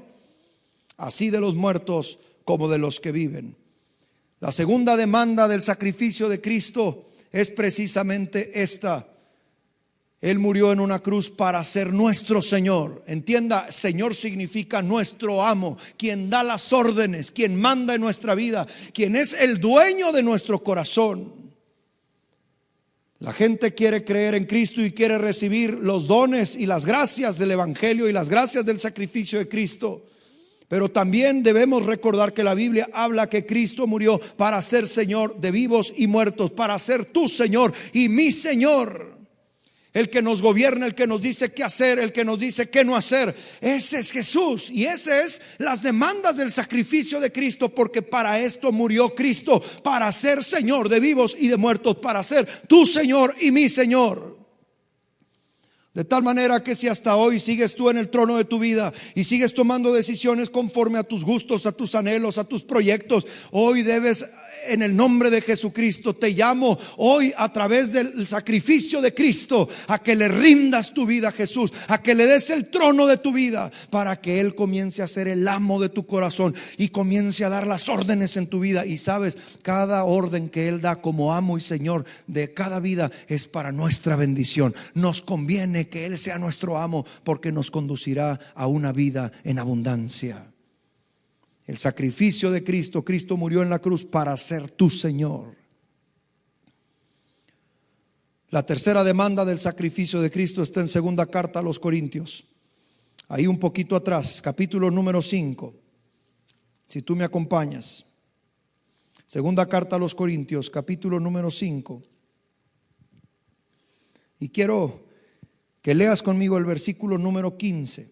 así de los muertos como de los que viven. La segunda demanda del sacrificio de Cristo es precisamente esta. Él murió en una cruz para ser nuestro Señor. Entienda, Señor significa nuestro amo, quien da las órdenes, quien manda en nuestra vida, quien es el dueño de nuestro corazón. La gente quiere creer en Cristo y quiere recibir los dones y las gracias del Evangelio y las gracias del sacrificio de Cristo. Pero también debemos recordar que la Biblia habla que Cristo murió para ser Señor de vivos y muertos, para ser tu Señor y mi Señor. El que nos gobierna, el que nos dice qué hacer, el que nos dice qué no hacer. Ese es Jesús, y ese es las demandas del sacrificio de Cristo, porque para esto murió Cristo, para ser Señor de vivos y de muertos, para ser tu Señor y mi Señor. De tal manera que si hasta hoy sigues tú en el trono de tu vida y sigues tomando decisiones conforme a tus gustos, a tus anhelos, a tus proyectos, hoy debes, en el nombre de Jesucristo, te llamo hoy a través del sacrificio de Cristo a que le rindas tu vida a Jesús, a que le des el trono de tu vida, para que Él comience a ser el amo de tu corazón y comience a dar las órdenes en tu vida. Y sabes, cada orden que Él da como amo y Señor de cada vida es para nuestra bendición. Nos conviene que Él sea nuestro amo, porque nos conducirá a una vida en abundancia. El sacrificio de Cristo, Cristo murió en la cruz para ser tu Señor. La tercera demanda del sacrificio de Cristo está en segunda carta a los Corintios, ahí un poquito atrás, capítulo número 5. Si tú me acompañas, segunda carta a los Corintios, capítulo número 5. Y quiero que leas conmigo el versículo número 15.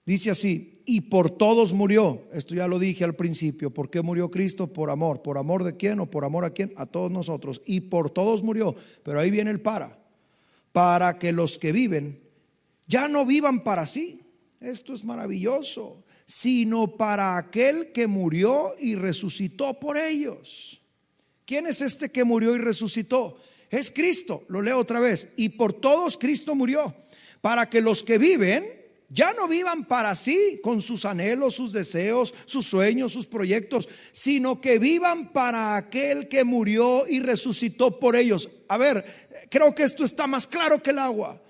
Dice así: y por todos murió. Esto ya lo dije al principio. ¿Por qué murió Cristo? Por amor. ¿Por amor de quién o por amor a quién? A todos nosotros. Y por todos murió. Pero ahí viene el para que los que viven ya no vivan para sí. Esto es maravilloso. Sino para aquel que murió y resucitó por ellos. ¿Quién es este que murió y resucitó? Es Cristo. Lo leo otra vez. Y por todos Cristo murió, para que los que viven ya no vivan para sí, con sus anhelos, sus deseos, sus sueños, sus proyectos, sino que vivan para aquel que murió y resucitó por ellos. A ver, creo que esto está más claro que el agua.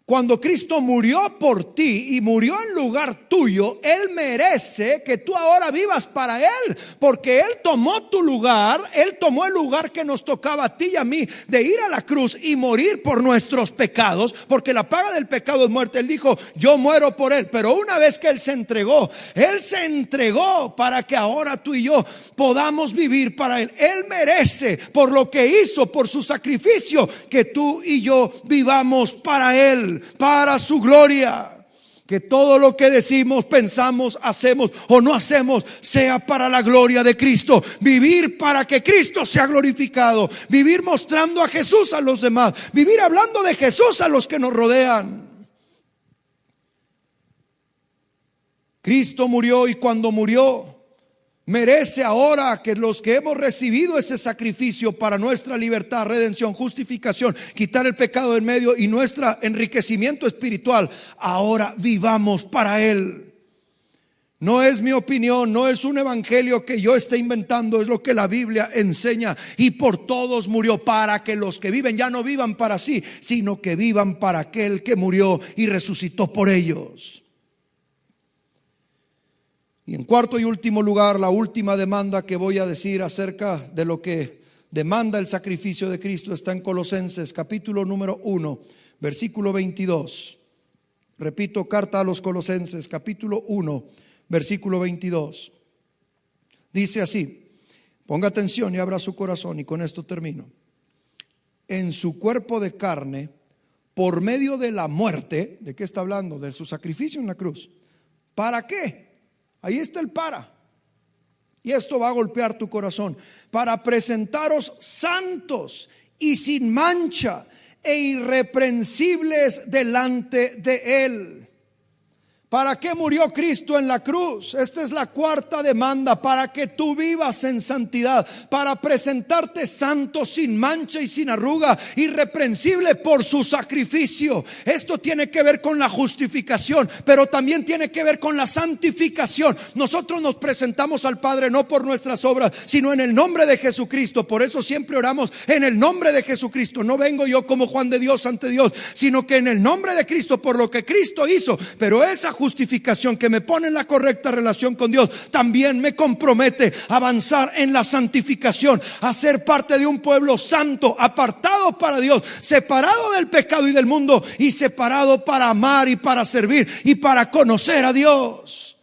Cuando Cristo murió por ti y murió en lugar tuyo, Él merece que tú ahora vivas para Él, porque Él tomó tu lugar. Él tomó el lugar que nos tocaba a ti y a mí, de ir a la cruz y morir por nuestros pecados, porque la paga del pecado es muerte. Él dijo: yo muero por Él. Pero una vez que Él se entregó para que ahora tú y yo podamos vivir para Él. Él merece, por lo que hizo, por su sacrificio, que tú y yo vivamos para Él, para su gloria. Que todo lo que decimos, pensamos, hacemos o no hacemos sea para la gloria de Cristo. Vivir para que Cristo sea glorificado. Vivir mostrando a Jesús a los demás. Vivir hablando de Jesús a los que nos rodean. Cristo murió, y cuando murió, merece ahora que los que hemos recibido ese sacrificio para nuestra libertad, redención, justificación, quitar el pecado del medio y nuestro enriquecimiento espiritual, ahora vivamos para Él. No es mi opinión, no es un evangelio que yo esté inventando, es lo que la Biblia enseña. Y por todos murió, para que los que viven ya no vivan para sí, sino que vivan para aquel que murió y resucitó por ellos. Y en cuarto y último lugar, la última demanda que voy a decir acerca de lo que demanda el sacrificio de Cristo está en Colosenses capítulo número 1, versículo 22. Repito, carta a los Colosenses capítulo 1, versículo 22. Dice así, ponga atención y abra su corazón, y con esto termino. En su cuerpo de carne, por medio de la muerte. ¿De qué está hablando? De su sacrificio en la cruz. ¿Para qué? Ahí está el para. Y esto va a golpear tu corazón. Para presentaros santos y sin mancha e irreprensibles delante de Él. ¿Para qué murió Cristo en la cruz? Esta es la cuarta demanda: para que tú vivas en santidad, para presentarte santo, sin mancha y sin arruga, irreprensible por su sacrificio. Esto tiene que ver con la justificación, pero también tiene que ver con la santificación. Nosotros nos presentamos al Padre no por nuestras obras, sino en el nombre de Jesucristo. Por eso siempre oramos en el nombre de Jesucristo. No vengo yo como Juan de Dios ante Dios, sino que en el nombre de Cristo, por lo que Cristo hizo. Pero esa justificación que me pone en la correcta relación con Dios también me compromete a avanzar en la santificación, a ser parte de un pueblo santo, apartado para Dios, separado del pecado y del mundo, y separado para amar y para servir y para conocer a Dios.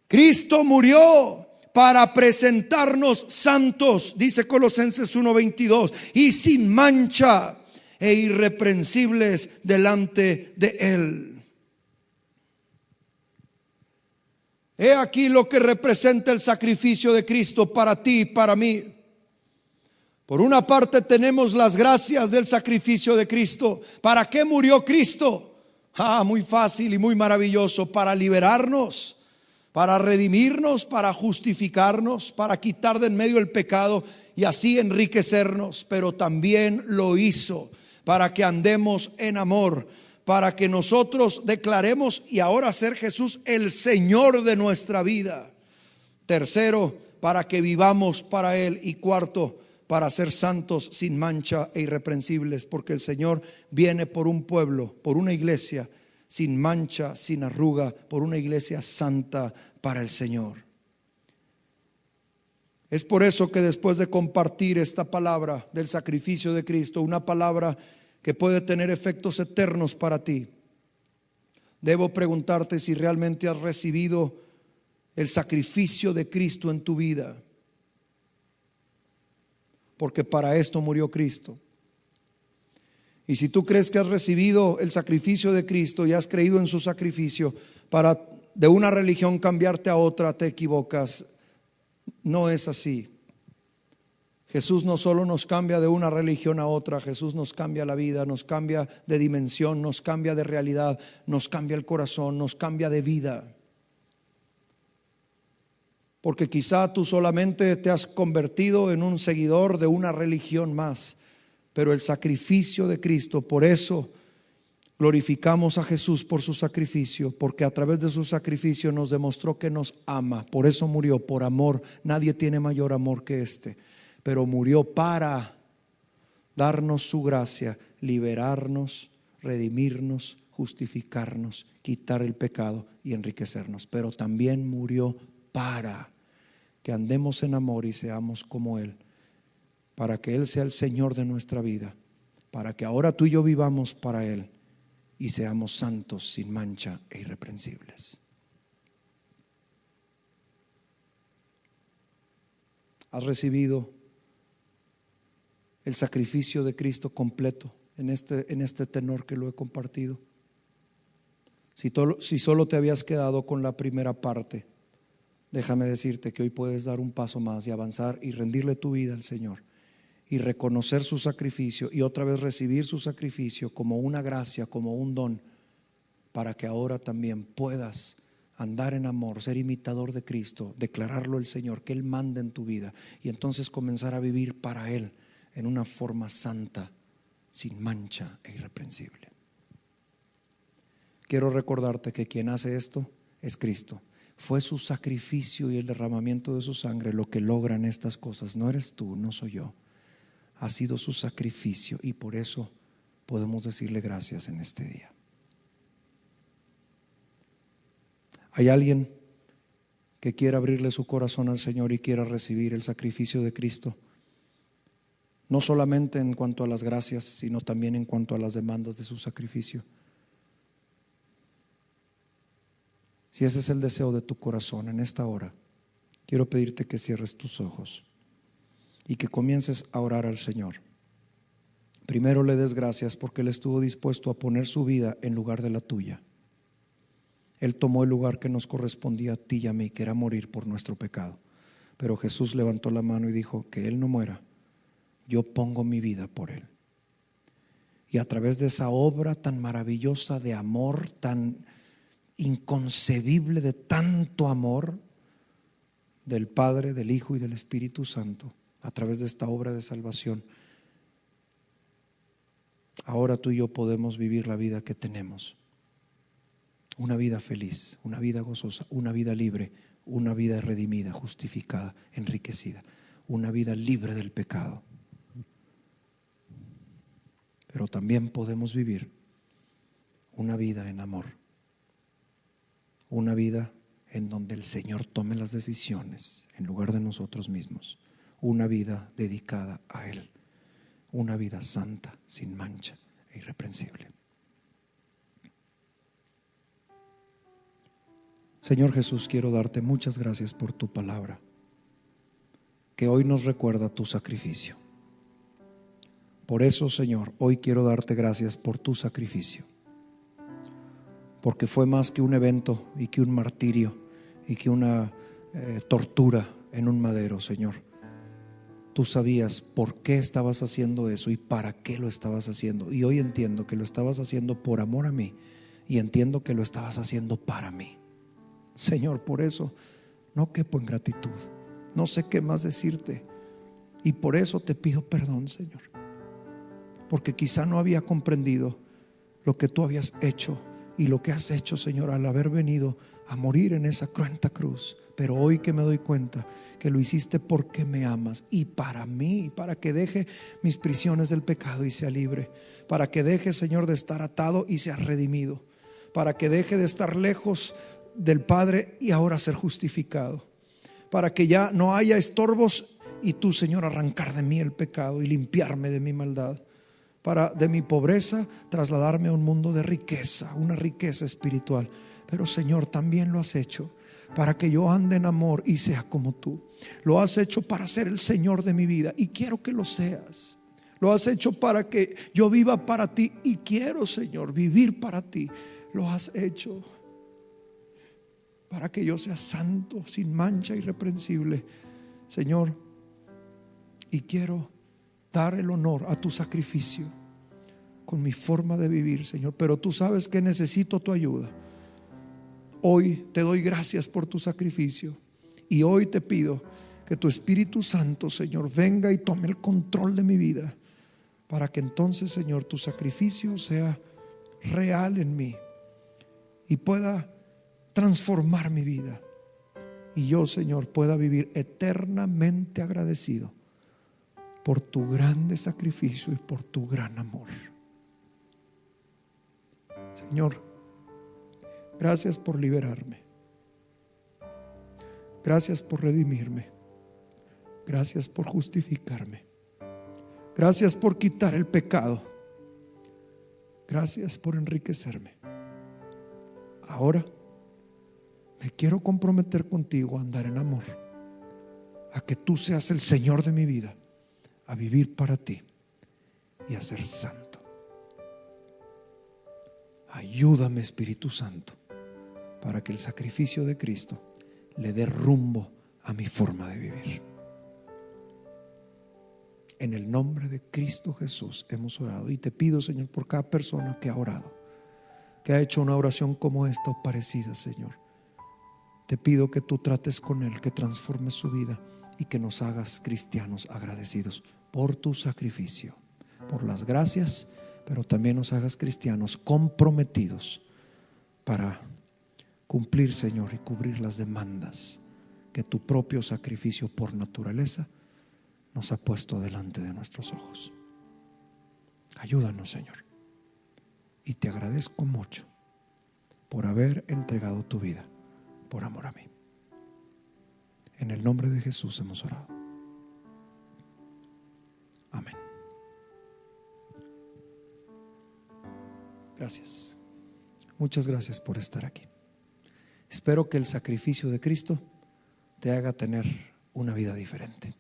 Cristo murió para presentarnos santos, dice Colosenses 1:22, y sin mancha e irreprensibles delante de Él. He aquí lo que representa el sacrificio de Cristo para ti y para mí. Por una parte tenemos las gracias del sacrificio de Cristo. ¿Para qué murió Cristo? Muy fácil y muy maravilloso: para liberarnos, para redimirnos, para justificarnos, para quitar de en medio el pecado y así enriquecernos. Pero también lo hizo para que andemos en amor, para que nosotros declaremos y ahora ser Jesús el Señor de nuestra vida. Tercero, para que vivamos para Él. Y cuarto, para ser santos, sin mancha e irreprensibles, porque el Señor viene por un pueblo, por una iglesia sin mancha, sin arruga, por una iglesia santa para el Señor. Es por eso que después de compartir esta palabra del sacrificio de Cristo, una palabra que puede tener efectos eternos para ti, debo preguntarte si realmente has recibido el sacrificio de Cristo en tu vida, porque para esto murió Cristo. Y si tú crees que has recibido el sacrificio de Cristo y has creído en su sacrificio para de una religión cambiarte a otra, te equivocas. No es así. Jesús no solo nos cambia de una religión a otra, Jesús nos cambia la vida, nos cambia de dimensión, nos cambia de realidad, nos cambia el corazón, nos cambia de vida. Porque quizá tú solamente te has convertido en un seguidor de una religión más, pero el sacrificio de Cristo, por eso glorificamos a Jesús por su sacrificio, porque a través de su sacrificio nos demostró que nos ama. Por eso murió, por amor. Nadie tiene mayor amor que este. Pero murió para darnos su gracia, liberarnos, redimirnos, justificarnos, quitar el pecado y enriquecernos. Pero también murió para que andemos en amor y seamos como Él, para que Él sea el Señor de nuestra vida, para que ahora tú y yo vivamos para Él y seamos santos, sin mancha e irreprensibles. ¿Has recibido el sacrificio de Cristo completo en este tenor que lo he compartido? Si solo te habías quedado con la primera parte, déjame decirte que hoy puedes dar un paso más y avanzar y rendirle tu vida al Señor y reconocer su sacrificio y otra vez recibir su sacrificio como una gracia, como un don, para que ahora también puedas andar en amor, ser imitador de Cristo, declararlo el Señor, que Él manda en tu vida y entonces comenzar a vivir para Él en una forma santa, sin mancha e irreprensible. Quiero recordarte que quien hace esto es Cristo. Fue su sacrificio y el derramamiento de su sangre lo que logran estas cosas. No eres tú, no soy yo. Ha sido su sacrificio y por eso podemos decirle gracias en este día. ¿Hay alguien que quiera abrirle su corazón al Señor y quiera recibir el sacrificio de Cristo? No solamente en cuanto a las gracias, sino también en cuanto a las demandas de su sacrificio. Si ese es el deseo de tu corazón en esta hora, quiero pedirte que cierres tus ojos y que comiences a orar al Señor. Primero le des gracias porque Él estuvo dispuesto a poner su vida en lugar de la tuya. Él tomó el lugar que nos correspondía a ti y a mí, que era morir por nuestro pecado. Pero Jesús levantó la mano y dijo: que Él no muera, yo pongo mi vida por Él. Y a través de esa obra tan maravillosa de amor, tan inconcebible de tanto amor del Padre, del Hijo y del Espíritu Santo a través de esta obra de salvación. Ahora tú y yo podemos vivir la vida que tenemos, una vida feliz, una vida gozosa, una vida libre, una vida redimida, justificada, enriquecida, una vida libre del pecado. Pero también podemos vivir una vida en amor, una vida en donde el Señor tome las decisiones en lugar de nosotros mismos, una vida dedicada a Él, una vida santa, sin mancha e irreprensible. Señor Jesús, quiero darte muchas gracias por tu palabra, que hoy nos recuerda tu sacrificio. Por eso, Señor, hoy quiero darte gracias por tu sacrificio, porque fue más que un evento y que un martirio y que una tortura en un madero, Señor. Tú sabías por qué estabas haciendo eso y para qué lo estabas haciendo. Y hoy entiendo que lo estabas haciendo por amor a mí, y entiendo que lo estabas haciendo para mí. Señor, por eso no quepo en gratitud, no sé qué más decirte, y por eso te pido perdón, Señor, porque quizá no había comprendido lo que tú habías hecho y lo que has hecho, Señor, al haber venido a morir en esa cruenta cruz. Pero hoy que me doy cuenta que lo hiciste porque me amas y para mí, para que deje mis prisiones del pecado y sea libre, para que deje, Señor, de estar atado y sea redimido, para que deje de estar lejos del Padre y ahora ser justificado, para que ya no haya estorbos y tú, Señor, arrancar de mí el pecado y limpiarme de mi maldad, para de mi pobreza trasladarme a un mundo de riqueza, una riqueza espiritual. Pero, Señor, también lo has hecho para que yo ande en amor y sea como tú. Lo has hecho para ser el Señor de mi vida y quiero que lo seas. Lo has hecho para que yo viva para ti y quiero, Señor, vivir para ti. Lo has hecho para que yo sea santo, sin mancha, irreprensible, Señor. Y quiero dar el honor a tu sacrificio con mi forma de vivir, Señor. Pero tú sabes que necesito tu ayuda. Hoy te doy gracias por tu sacrificio y hoy te pido que tu Espíritu Santo, Señor, venga y tome el control de mi vida, para que entonces, Señor, tu sacrificio sea real en mí y pueda transformar mi vida, y yo, Señor, pueda vivir eternamente agradecido por tu grande sacrificio y por tu gran amor. Señor, gracias por liberarme. Gracias por redimirme. Gracias por justificarme. Gracias por quitar el pecado. Gracias por enriquecerme. Ahora me quiero comprometer contigo a andar en amor, a que tú seas el Señor de mi vida, a vivir para ti y a ser santo. Ayúdame, Espíritu Santo, para que el sacrificio de Cristo le dé rumbo a mi forma de vivir. En el nombre de Cristo Jesús hemos orado, y te pido, Señor, por cada persona que ha orado, que ha hecho una oración como esta o parecida, Señor. Te pido que tú trates con él, que transformes su vida y que nos hagas cristianos agradecidos por tu sacrificio, por las gracias, pero también nos hagas cristianos comprometidos para cumplir, Señor, y cubrir las demandas que tu propio sacrificio por naturaleza nos ha puesto delante de nuestros ojos. Ayúdanos, Señor, y te agradezco mucho por haber entregado tu vida por amor a mí. En el nombre de Jesús hemos orado. Amén. Gracias. Muchas gracias por estar aquí. Espero que el sacrificio de Cristo te haga tener una vida diferente.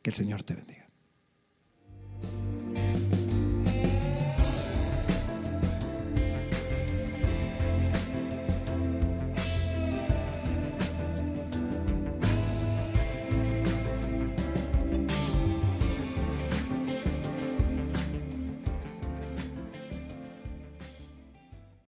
Que el Señor te bendiga.